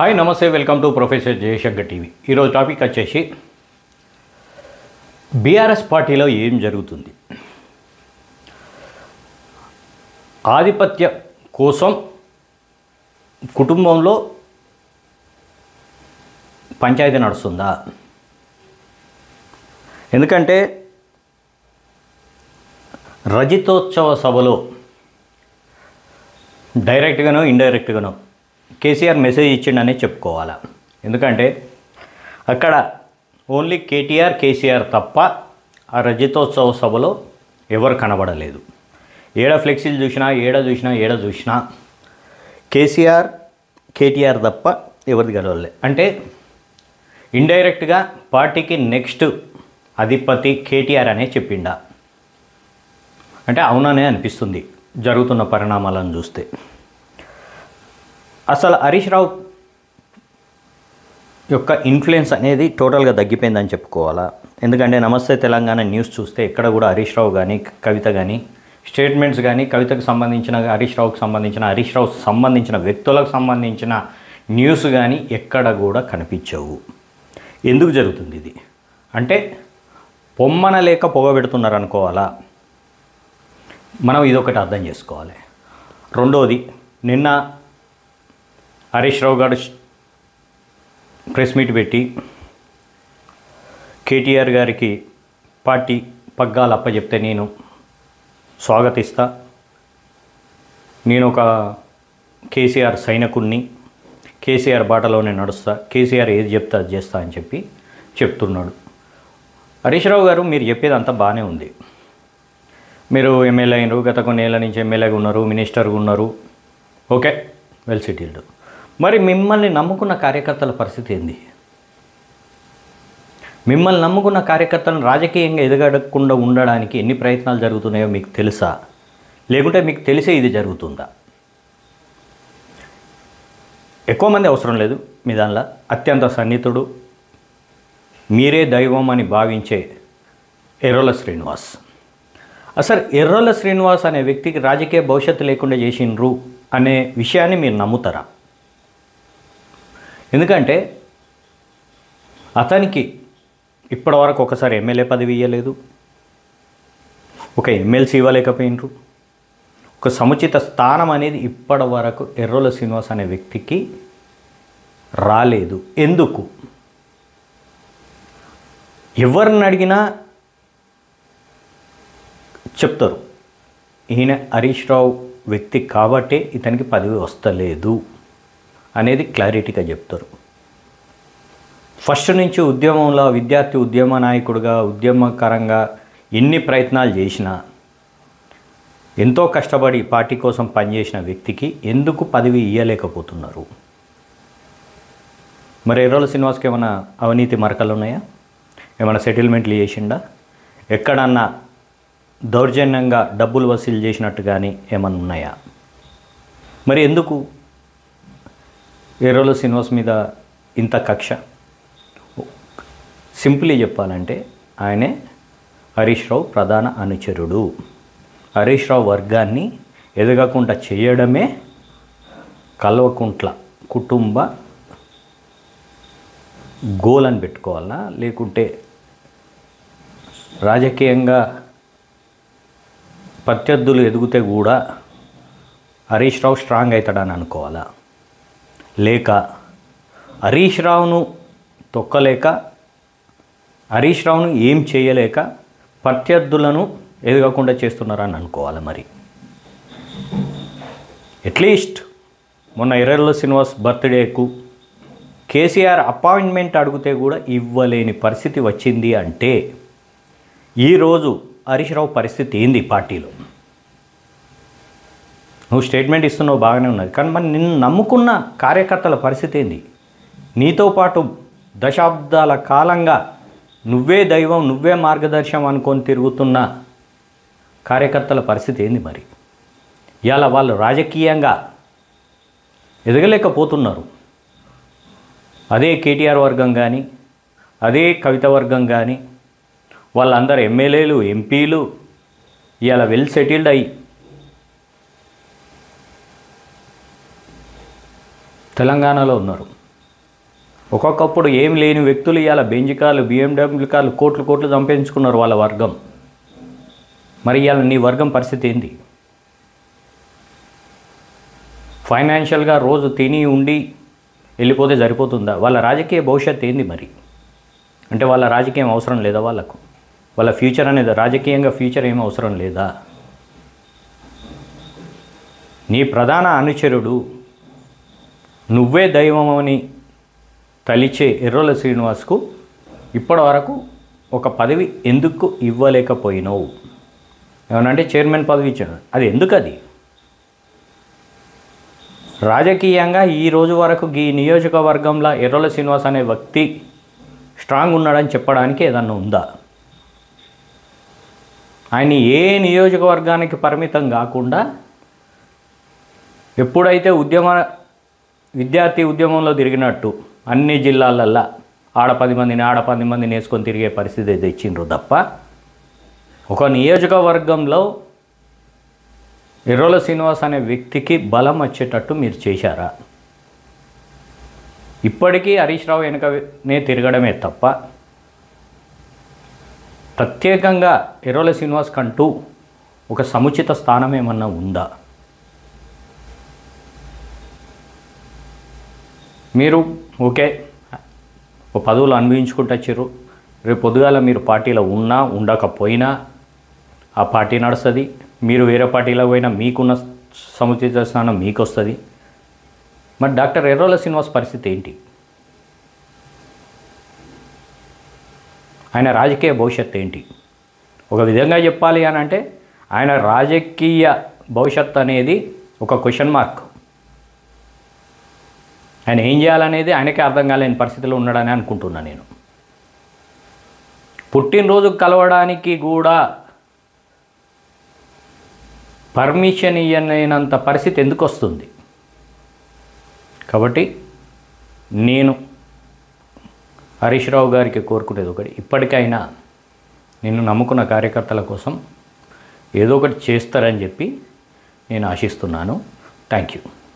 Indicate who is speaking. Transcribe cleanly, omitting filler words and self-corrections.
Speaker 1: Hi నమస్తే welcome to professor Jayashankar TV. ఈరోజు topic వచ్చేసి బీఆర్ఎస్ పార్టీలో ఏం జరుగుతుంది. ఆధిపత్య కోసం కుటుంబంలో పంచాయతీ నడుస్తుందా? ఎందుకంటే రజతోత్సవ సభలో డైరెక్ట్గానో ఇండైరెక్ట్గానో కేసీఆర్ మెసేజ్ ఇచ్చిండనే చెప్పుకోవాలా. ఎందుకంటే అక్కడ ఓన్లీ కేసీఆర్ తప్ప ఆ రజతోత్సవ సభలో ఎవరు కనబడలేదు. ఏడ ఫ్లెక్సీలు చూసినా కేటీఆర్ తప్ప ఎవరిది కలవలే. అంటే ఇండైరెక్ట్గా పార్టీకి నెక్స్ట్ అధిపతి కేటీఆర్ అనే చెప్పిండా అంటే అవుననే అనిపిస్తుంది జరుగుతున్న పరిణామాలను చూస్తే. అసలు హరీష్ రావు యొక్క ఇన్ఫ్లుయెన్స్ అనేది టోటల్గా తగ్గిపోయిందని చెప్పుకోవాలా. ఎందుకంటే నమస్తే తెలంగాణ న్యూస్ చూస్తే ఎక్కడ కూడా హరీష్ రావు కానీ కవిత కానీ స్టేట్మెంట్స్ కానీ కవితకు సంబంధించిన హరీష్ రావుకు సంబంధించిన వ్యక్తులకు సంబంధించిన న్యూస్ కానీ ఎక్కడ కూడా కనిపించవు. ఎందుకు జరుగుతుంది ఇది అంటే పొమ్మన లేక పొగబెడుతున్నారు అనుకోవాలా. మనం ఇదొకటి అర్థం చేసుకోవాలి. రెండోది, నిన్న హరీష్ రావు గారు ప్రెస్ మీట్ పెట్టి కేటీఆర్ గారికి పార్టీ పగ్గాలు అప్పచెప్తే నేను స్వాగతిస్తా, నేను ఒక కేసీఆర్ సైనికుడిని, కేసీఆర్ బాటలోనే నడుస్తా, కేసీఆర్ ఏది చెప్తే అది చేస్తా అని చెప్తున్నాడు. హరీష్ రావు గారు, మీరు చెప్పేది అంతా బాగానే ఉంది. మీరు ఎమ్మెల్యే అయినారు, గత కొన్నేళ్ల నుంచి ఎమ్మెల్యేగా ఉన్నారు, మినిస్టర్గా ఉన్నారు, ఓకే, వెల్ సెటిల్డ్. మరి మిమ్మల్ని నమ్ముకున్న కార్యకర్తల పరిస్థితి ఏంది? మిమ్మల్ని నమ్ముకున్న కార్యకర్తలను రాజకీయంగా ఎదగకుండా ఉండడానికి ఎన్ని ప్రయత్నాలు జరుగుతున్నాయో మీకు తెలుసా? లేకుంటే మీకు తెలిసే ఇది జరుగుతుందా? ఎక్కువ మంది అవసరం లేదు మీ దానిలో. అత్యంత సన్నిహితుడు, మీరే దైవం అని భావించే ఎర్రోల శ్రీనివాస్. అసలు ఎర్రోల శ్రీనివాస్ అనే వ్యక్తికి రాజకీయ భవిష్యత్తు లేకుండా చేసిండ్రు అనే విషయాన్ని మీరు నమ్ముతారా? ఎందుకంటే అతనికి ఇప్పటివరకు ఒకసారి ఎమ్మెల్యే పదవి ఇవ్వలేదు, ఒక ఎమ్మెల్సీ ఇవ్వలేకపోయినరు, ఒక సముచిత స్థానం అనేది ఇప్పటి వరకు ఎర్రోల శ్రీనివాస్ అనే వ్యక్తికి రాలేదు. ఎందుకు? ఎవరిని అడిగినా చెప్తారు, ఈయన హరీష్ రావు వ్యక్తి కాబట్టే ఇతనికి పదవి వస్తలేదు అనేది క్లారిటీగా చెప్తారు. ఫస్ట్ నుంచి ఉద్యమంలో విద్యార్థి ఉద్యమ నాయకుడిగా ఉద్యమకరంగా ఎన్ని ప్రయత్నాలు చేసినా, ఎంతో కష్టపడి పార్టీ కోసం పనిచేసిన వ్యక్తికి ఎందుకు పదవి ఇవ్వలేకపోతున్నారు? మరి ఎర్రోల శ్రీనివాస్కి ఏమైనా అవినీతి మరకలు ఉన్నాయా? ఏమైనా సెటిల్మెంట్లు చేసిండా? ఎక్కడన్నా దౌర్జన్యంగా డబ్బులు వసూలు చేసినట్టు కానీ ఏమన్నా ఉన్నాయా? మరి ఎందుకు ఎర్రోల శ్రీనివాస్ మీద ఇంత కక్ష? సింపుల్లీ చెప్పాలంటే ఆయనే హరీష్ రావు ప్రధాన అనుచరుడు. హరీష్ రావు వర్గాన్ని ఎదగకుండా చేయడమే కల్వకుంట్ల కుటుంబ గోల్ అని పెట్టుకోవాలా, లేకుంటే రాజకీయంగా ప్రత్యర్థులు ఎదిగితే కూడా హరీష్ రావు స్ట్రాంగ్ అవుతాడని అనుకోవాలా, లేక హరీష్ రావును తొక్కలేక హరీష్ రావును ఏం చేయలేక ప్రత్యర్థులను ఎదగకుండా చేస్తున్నారని అనుకోవాలి. మరి అట్లీస్ట్ మొన్న ఎర్రోల శ్రీనివాస్ బర్త్డేకు కేసీఆర్ అపాయింట్మెంట్ అడిగితే కూడా ఇవ్వలేని పరిస్థితి వచ్చింది అంటే ఈరోజు హరీష్ రావు పరిస్థితి ఏంది పార్టీలో? నువ్వు స్టేట్మెంట్ ఇస్తున్నావు, బాగానే ఉన్నది, కానీ మరి నిన్ను నమ్ముకున్న కార్యకర్తల పరిస్థితి ఏంది? నీతో పాటు దశాబ్దాల కాలంగా నువ్వే దైవం, నువ్వే మార్గదర్శనం అనుకొని తిరుగుతున్న కార్యకర్తల పరిస్థితి ఏంది? మరి ఇవాళ వాళ్ళు రాజకీయంగా ఎదగలేకపోతున్నారు. అదే కేటీఆర్ వర్గం కానీ, అదే కవిత వర్గం కానీ, వాళ్ళందరూ ఎమ్మెల్యేలు, ఎంపీలు ఇవాళ వెల్ సెటిల్డ్ అయ్యి తెలంగాణలో ఉన్నారు. ఒక్కొక్కప్పుడు ఏం లేని వ్యక్తులు ఇవాళ బెంజ్ కార్లు, BMW కార్లు, కోట్లు కోట్లు సంపాదించుకున్నారు వాళ్ళ వర్గం. మరి ఇవాళ నీ వర్గం పరిస్థితి ఏంది? ఫైనాన్షియల్గా రోజు తిని ఉండి వెళ్ళిపోతే సరిపోతుందా? వాళ్ళ రాజకీయ భవిష్యత్తు ఏంది మరి? అంటే వాళ్ళ రాజకీయం అవసరం లేదా వాళ్ళకు? వాళ్ళ ఫ్యూచర్ అనేది రాజకీయంగా ఫ్యూచర్ ఏం అవసరం లేదా? నీ ప్రధాన అనుచరుడు నువ్వే దైవం అని తలిచే ఎర్రోల శ్రీనివాస్కు ఇప్పటి వరకు ఒక పదవి ఎందుకు ఇవ్వలేకపోయినావు? ఏమనంటే చైర్మన్ పదవి ఇచ్చాడు, అది ఎందుకు? అది రాజకీయంగా ఈ రోజు వరకు ఈ నియోజకవర్గంలో ఎర్రోల శ్రీనివాస్ అనే వ్యక్తి స్ట్రాంగ్ ఉన్నాడని చెప్పడానికి ఏదన్నా ఉందా? ఆయన ఏ నియోజకవర్గానికి పరిమితం కాకుండా ఎప్పుడైతే విద్యార్థి ఉద్యమంలో తిరిగినట్టు అన్ని జిల్లాలల్లో ఆడ 10 మందిని వేసుకొని తిరిగే పరిస్థితి తెచ్చిండ్రు తప్ప ఒక నియోజకవర్గంలో ఎర్రోల శ్రీనివాస్ అనే వ్యక్తికి బలం వచ్చేటట్టు మీరు చేశారా? ఇప్పటికీ హరీష్ రావు వెనుకనే తిరగడమే తప్ప ప్రత్యేకంగా ఎర్రోల శ్రీనివాస్ కంటూ ఒక సముచిత స్థానం ఏమన్నా ఉందా? మీరు ఓకే ఒక పదవులు అనుభవించుకుంటూ వచ్చారు, రేపు పొద్దుగాల మీరు పార్టీలో ఉన్నా ఉండకపోయినా ఆ పార్టీ నడుస్తుంది. మీరు వేరే పార్టీలో పోయినా మీకున్న సముచిత స్థానం మీకు వస్తుంది. మరి డాక్టర్ ఎర్రోల శ్రీనివాస్ పరిస్థితి ఏంటి? ఆయన రాజకీయ భవిష్యత్తు ఏంటి? ఒక విధంగా చెప్పాలి అని అంటే ఆయన రాజకీయ భవిష్యత్తు అనేది ఒక క్వశ్చన్ మార్క్. ఆయన ఏం చేయాలనేది ఆయనకే అర్థం కాలేని పరిస్థితిలో ఉన్నాడని అనుకుంటున్నాను నేను. పుట్టినరోజు కలవడానికి కూడా పర్మిషన్ ఇవ్వలేనంత పరిస్థితి ఎందుకు వస్తుంది? కాబట్టి నేను హరీష్ రావు గారికి కోరుకునేది ఒకటి, ఇప్పటికైనా నిన్ను నమ్ముకున్న కార్యకర్తల కోసం ఏదో ఒకటి చేస్తారని చెప్పి నేను ఆశిస్తున్నాను. Thank you.